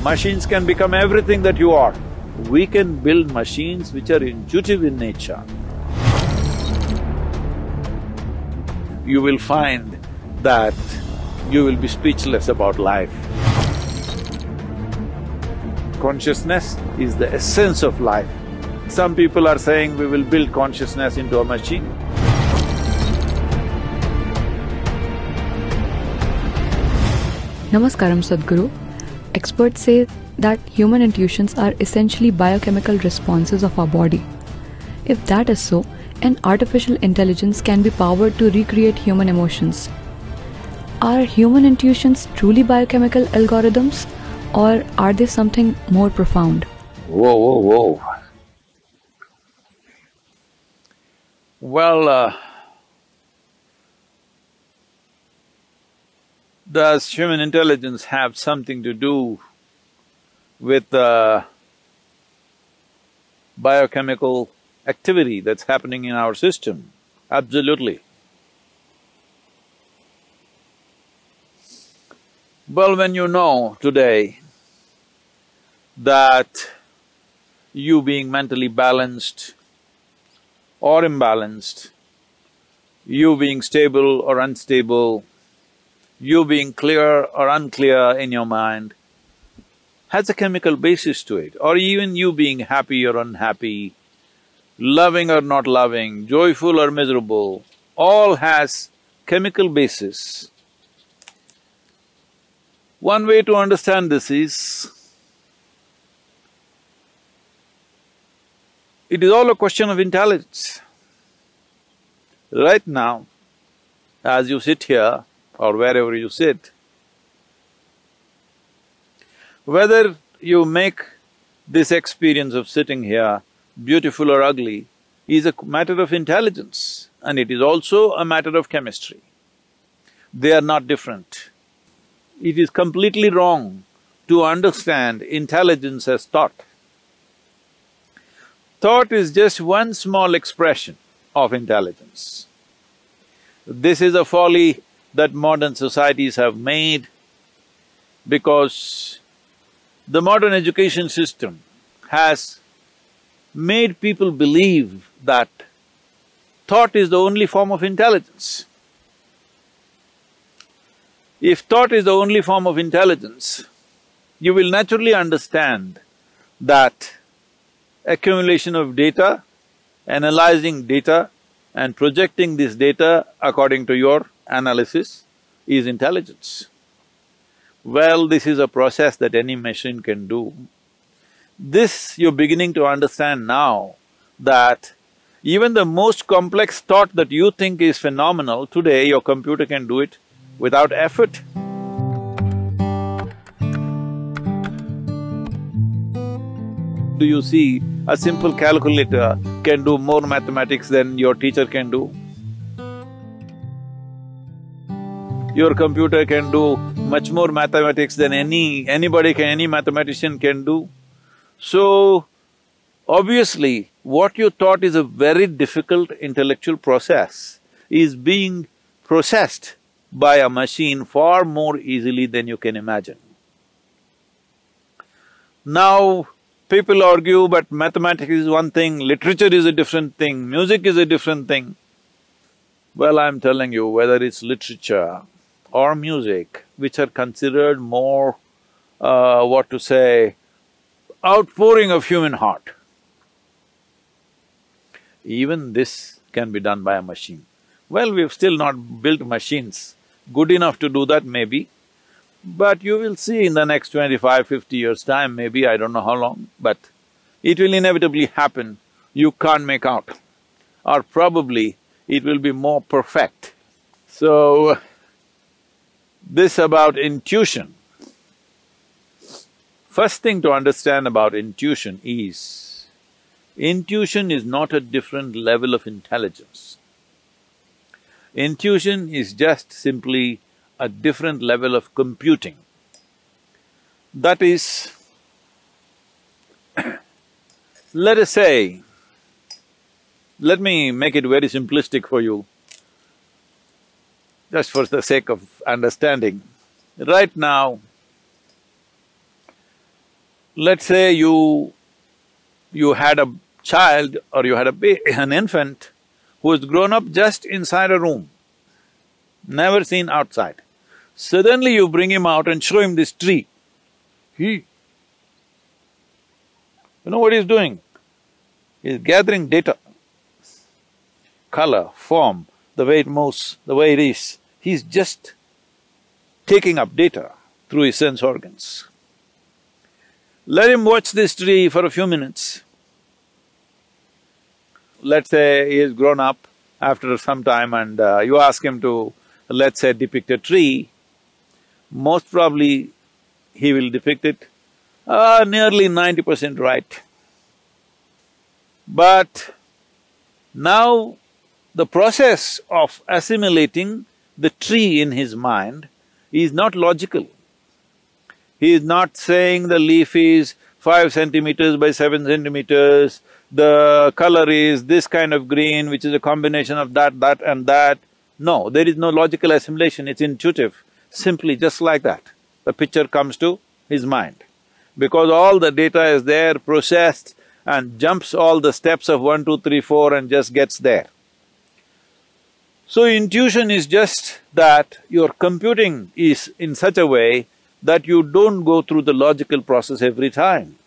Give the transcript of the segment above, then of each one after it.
Machines can become everything that you are. We can build machines which are intuitive in nature. You will find that you will be speechless about life. Consciousness is the essence of life. Some people are saying we will build consciousness into a machine. Namaskaram, Sadhguru. Experts say that human intuitions are essentially biochemical responses of our body. If that is so, an artificial intelligence can be powered to recreate human emotions. Are human intuitions truly biochemical algorithms, or are they something more profound? Whoa. Well, does human intelligence have something to do with biochemical activity that's happening in our system? Absolutely. Well, when you know today that you being mentally balanced or imbalanced, you being stable or unstable, you being clear or unclear in your mind, has a chemical basis to it, or even you being happy or unhappy, loving or not loving, joyful or miserable, all has chemical basis. One way to understand this is, it is all a question of intelligence. Right now, as you sit here or wherever you sit, whether you make this experience of sitting here beautiful or ugly is a matter of intelligence, and it is also a matter of chemistry. They are not different. It is completely wrong to understand intelligence as thought. Thought is just one small expression of intelligence. This is a folly that modern societies have made because the modern education system has made people believe that thought is the only form of intelligence. If thought is the only form of intelligence, you will naturally understand that accumulation of data, analyzing data and projecting this data according to your analysis is intelligence. Well, this is a process that any machine can do. This you're beginning to understand now, that even the most complex thought that you think is phenomenal, today your computer can do it without effort. Do you see a simple calculator can do more mathematics than your teacher can do? Your computer can do much more mathematics than any mathematician can do. So, obviously, what you thought is a very difficult intellectual process is being processed by a machine far more easily than you can imagine. Now, people argue, but mathematics is one thing, literature is a different thing, music is a different thing. Well, I'm telling you, whether it's literature or music, which are considered more, outpouring of human heart, even this can be done by a machine. Well, we've still not built machines good enough to do that maybe, but you will see in the next 25, 50 years' time, maybe, I don't know how long, but it will inevitably happen, you can't make out. Or probably it will be more perfect. So, this about intuition. First thing to understand about intuition is not a different level of intelligence. Intuition is just simply a different level of computing. That is, let us say, let me make it very simplistic for you, just for the sake of understanding. Right now, Let's say you had a child or you had an infant who has grown up just inside a room, never seen outside. Suddenly you bring him out and show him this tree. You know what he's doing? He's gathering data, color, form, the way it moves, the way it is. He's just taking up data through his sense organs. Let him watch this tree for a few minutes. Let's say he has grown up after some time and you ask him to, let's say, depict a tree, most probably he will depict it nearly 90% right. But now the process of assimilating the tree in his mind is not logical. He is not saying the leaf is 5 centimeters by 7 centimeters, the color is this kind of green which is a combination of that, that and that. No, there is no logical assimilation, it's intuitive, simply just like that. The picture comes to his mind. Because all the data is there, processed and jumps all the steps of 1, 2, 3, 4 and just gets there. So intuition is just that your computing is in such a way that you don't go through the logical process every time.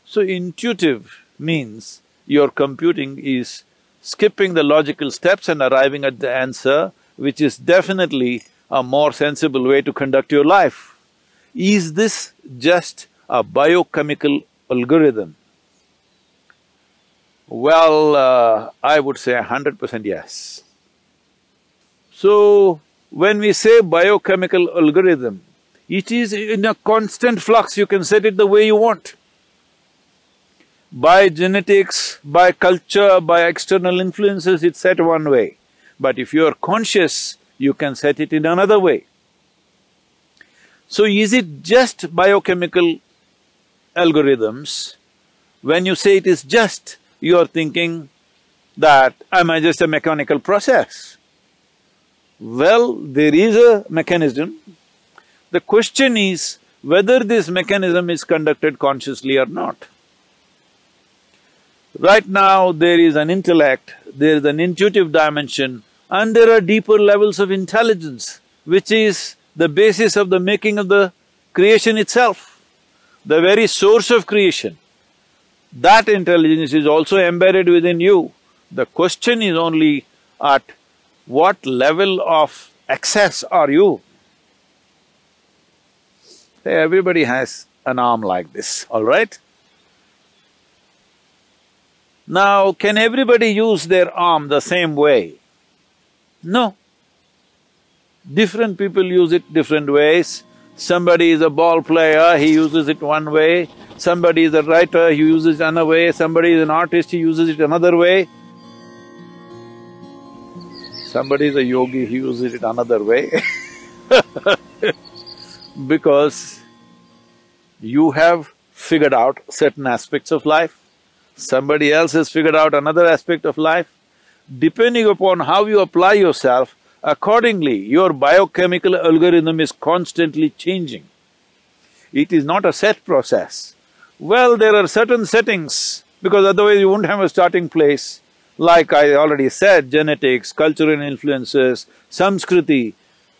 So intuitive means your computing is skipping the logical steps and arriving at the answer, which is definitely a more sensible way to conduct your life. Is this just a biochemical algorithm? Well, I would say 100% yes. So, when we say biochemical algorithm, it is in a constant flux, you can set it the way you want. By genetics, by culture, by external influences, it's set one way. But if you are conscious, you can set it in another way. So is it just biochemical algorithms? When you say it is just, you are thinking that, am I just a mechanical process? Well, there is a mechanism. The question is whether this mechanism is conducted consciously or not. Right now, there is an intellect, there is an intuitive dimension, and there are deeper levels of intelligence, which is the basis of the making of the creation itself, the very source of creation. That intelligence is also embedded within you. The question is only at what level of access are you? Say, everybody has an arm like this, all right? Now, can everybody use their arm the same way? No. Different people use it different ways. Somebody is a ball player, he uses it one way. Somebody is a writer, he uses it another way. Somebody is an artist, he uses it another way. Somebody is a yogi, he uses it another way because you have figured out certain aspects of life, somebody else has figured out another aspect of life. Depending upon how you apply yourself, accordingly, your biochemical algorithm is constantly changing. It is not a set process. Well, there are certain settings, because otherwise you won't have a starting place. Like I already said, genetics, cultural influences, samskriti,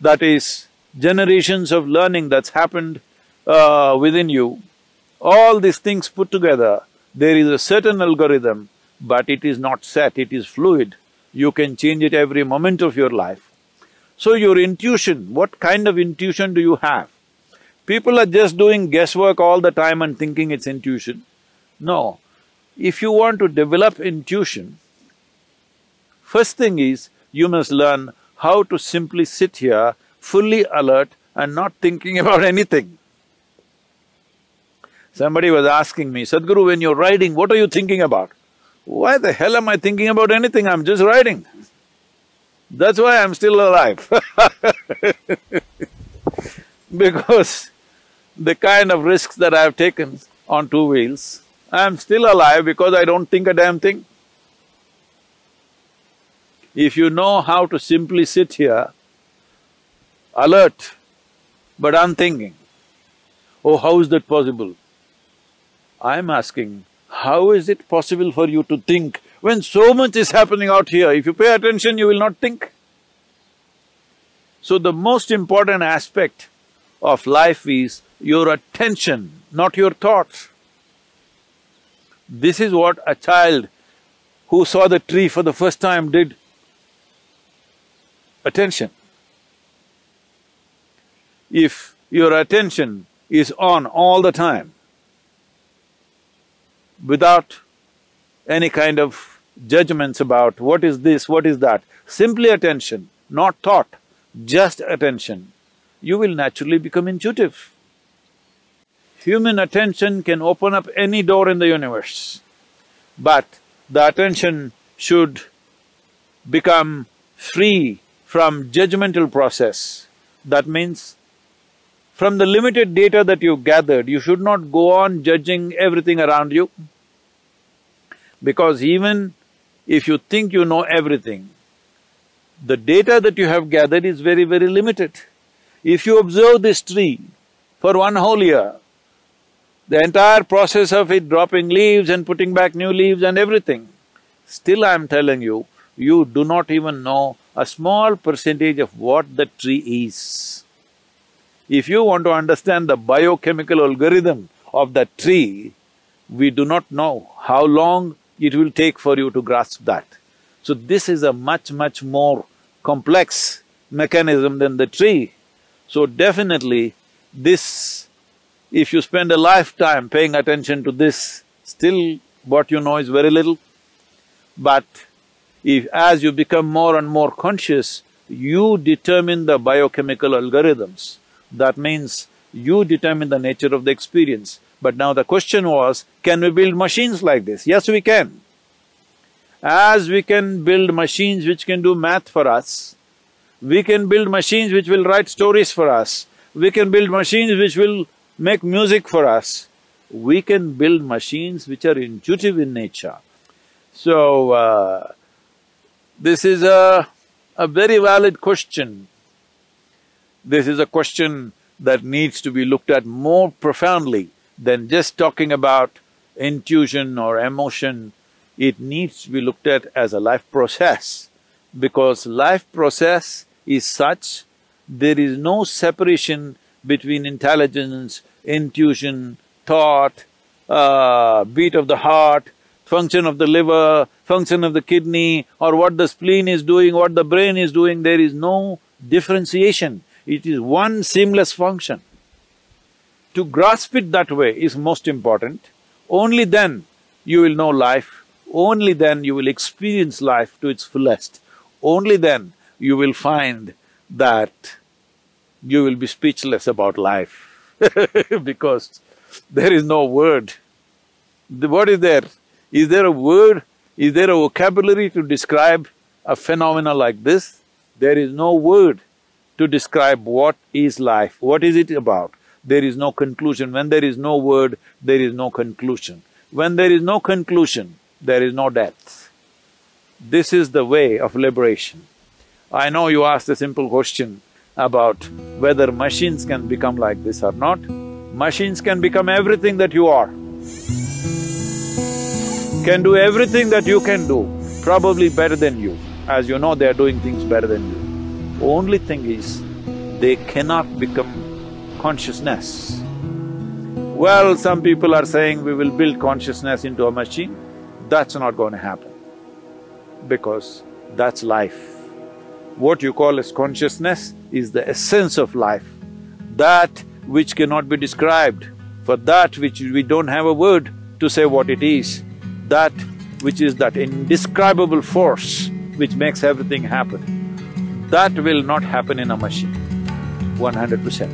that is generations of learning that's happened within you. All these things put together, there is a certain algorithm, but it is not set, it is fluid. You can change it every moment of your life. So your intuition, what kind of intuition do you have? People are just doing guesswork all the time and thinking it's intuition. No, if you want to develop intuition, first thing is, you must learn how to simply sit here, fully alert and not thinking about anything. Somebody was asking me, Sadhguru, when you're riding, what are you thinking about? Why the hell am I thinking about anything? I'm just riding. That's why I'm still alive because the kind of risks that I've taken on two wheels, I'm still alive because I don't think a damn thing. If you know how to simply sit here, alert but unthinking, Oh, how is that possible? I'm asking, how is it possible for you to think when so much is happening out here? If you pay attention, you will not think. So the most important aspect of life is your attention, not your thoughts. This is what a child who saw the tree for the first time did. Attention. If your attention is on all the time, without any kind of judgments about what is this, what is that, simply attention, not thought, just attention, you will naturally become intuitive. Human attention can open up any door in the universe, but the attention should become free from judgmental process. That means, from the limited data that you've gathered, you should not go on judging everything around you. Because even if you think you know everything, the data that you have gathered is very, very limited. If you observe this tree for one whole year, the entire process of it dropping leaves and putting back new leaves and everything, still I'm telling you, you do not even know a small percentage of what the tree is. If you want to understand the biochemical algorithm of that tree, we do not know how long it will take for you to grasp that. So this is a much, much more complex mechanism than the tree. So definitely this, if you spend a lifetime paying attention to this, still what you know is very little. But if as you become more and more conscious, you determine the biochemical algorithms. That means you determine the nature of the experience. But now the question was, can we build machines like this? Yes, we can. As we can build machines which can do math for us, we can build machines which will write stories for us, we can build machines which will make music for us, we can build machines which are intuitive in nature. So, this is a very valid question. This is a question that needs to be looked at more profoundly than just talking about intuition or emotion. It needs to be looked at as a life process, because life process is such, there is no separation between intelligence, intuition, thought, beat of the heart, function of the liver, function of the kidney, or what the spleen is doing, what the brain is doing. There is no differentiation. It is one seamless function. To grasp it that way is most important. Only then you will know life, only then you will experience life to its fullest. Only then you will find that you will be speechless about life because there is no word. What is there? Is there a word? Is there a vocabulary to describe a phenomena like this? There is no word to describe what is life, what is it about. There is no conclusion. When there is no word, there is no conclusion. When there is no conclusion, there is no death. This is the way of liberation. I know you asked a simple question about whether machines can become like this or not. Machines can become everything that you are, can do everything that you can do, probably better than you. As you know, they are doing things better than you. Only thing is, they cannot become consciousness. Well, some people are saying we will build consciousness into a machine. That's not going to happen, because that's life. What you call as consciousness is the essence of life, that which cannot be described, for that which we don't have a word to say what it is, that which is that indescribable force which makes everything happen. That will not happen in a machine, 100%.